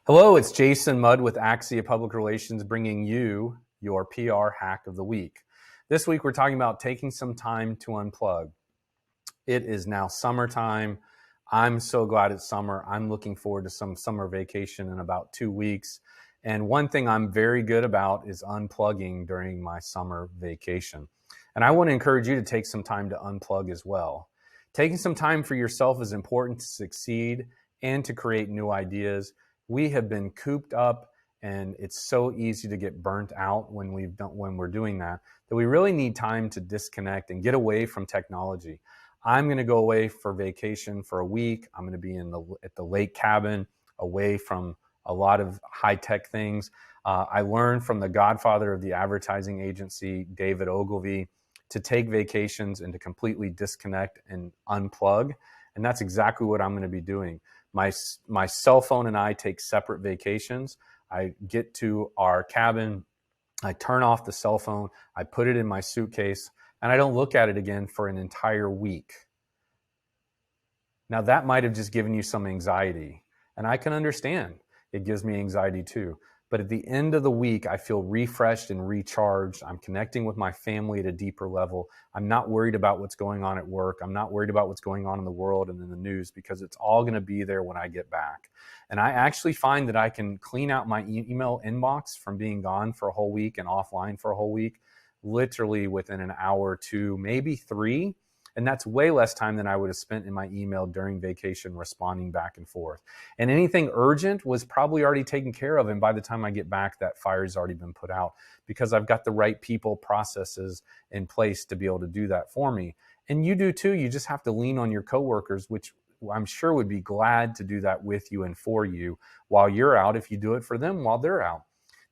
Hello, it's Jason Mudd with Axia Public Relations bringing you your PR hack of the week. This week we're talking about taking some time to unplug. It is now summertime. I'm so glad it's summer. I'm looking forward to some summer vacation in about 2 weeks. And one thing I'm very good about is unplugging during my summer vacation. And I want to encourage you to take some time to unplug as well. Taking some time for yourself is important to succeed and to create new ideas. We have been cooped up, and it's so easy to get burnt out when we're doing that we really need time to disconnect and get away from technology. I'm going to go away for vacation for a week. I'm going to be at the lake cabin, away from a lot of high-tech things. I learned from the godfather of the advertising agency, David Ogilvy, to take vacations and to completely disconnect and unplug. And that's exactly what I'm going to be doing. My cell phone and I take separate vacations. I get to our cabin, I turn off the cell phone, I put it in my suitcase, and I don't look at it again for an entire week. Now that might have just given you some anxiety, and I can understand. It gives me anxiety too. But at the end of the week, I feel refreshed and recharged. I'm connecting with my family at a deeper level. I'm not worried about what's going on at work. I'm not worried about what's going on in the world and in the news, because it's all going to be there when I get back. And I actually find that I can clean out my email inbox from being gone for a whole week and offline for a whole week, literally within an hour or two, maybe 3. And that's way less time than I would have spent in my email during vacation responding back and forth. And anything urgent was probably already taken care of. And by the time I get back, that fire's already been put out, because I've got the right people, processes in place to be able to do that for me. And you do too. You just have to lean on your coworkers, which I'm sure would be glad to do that with you and for you while you're out, if you do it for them while they're out.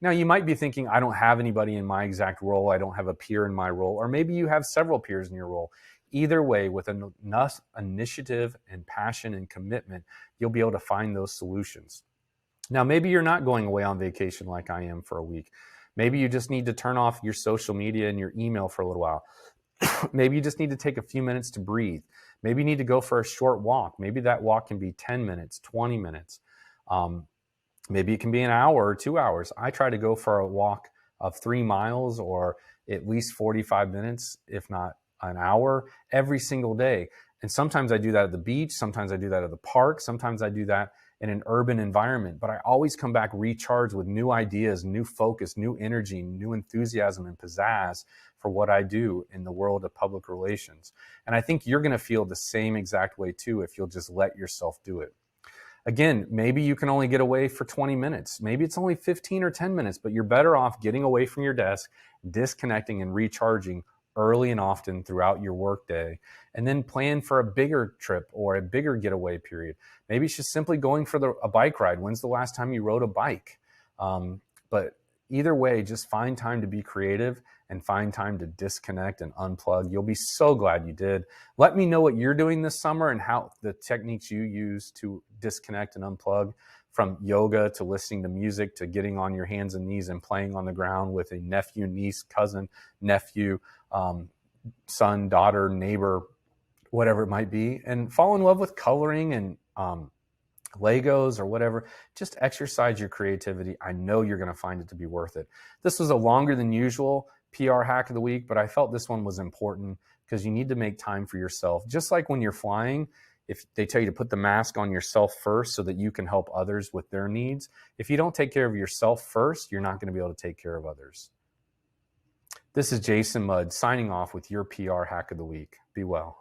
Now, you might be thinking, I don't have anybody in my exact role. I don't have a peer in my role. Or maybe you have several peers in your role. Either way, with enough initiative and passion and commitment, you'll be able to find those solutions. Now, maybe you're not going away on vacation like I am for a week. Maybe you just need to turn off your social media and your email for a little while. Maybe you just need to take a few minutes to breathe. Maybe you need to go for a short walk. Maybe that walk can be 10 minutes, 20 minutes. Maybe it can be an hour or 2 hours. I try to go for a walk of 3 miles, or at least 45 minutes, if not an hour, every single day. And sometimes I do that at the beach. Sometimes I do that at the park. Sometimes I do that in an urban environment. But I always come back recharged with new ideas, new focus, new energy, new enthusiasm and pizzazz for what I do in the world of public relations. And I think you're going to feel the same exact way too if you'll just let yourself do it. Again, maybe you can only get away for 20 minutes. Maybe it's only 15 or 10 minutes, but you're better off getting away from your desk, disconnecting and recharging early and often throughout your workday, and then plan for a bigger trip or a bigger getaway period. Maybe it's just simply going for a bike ride. When's the last time you rode a bike? But either way, just find time to be creative and find time to disconnect and unplug. You'll be so glad you did. Let me know what you're doing this summer and how the techniques you use to disconnect and unplug, from yoga to listening to music to getting on your hands and knees and playing on the ground with a nephew, niece, cousin, nephew, son, daughter, neighbor, whatever it might be, and fall in love with coloring and Legos or whatever. Just exercise your creativity. I know you're going to find it to be worth it. This was a longer than usual PR hack of the week, but I felt this one was important because you need to make time for yourself. Just like when you're flying, if they tell you to put the mask on yourself first so that you can help others with their needs, if you don't take care of yourself first, you're not going to be able to take care of others. This is Jason Mudd signing off with your PR hack of the week. Be well.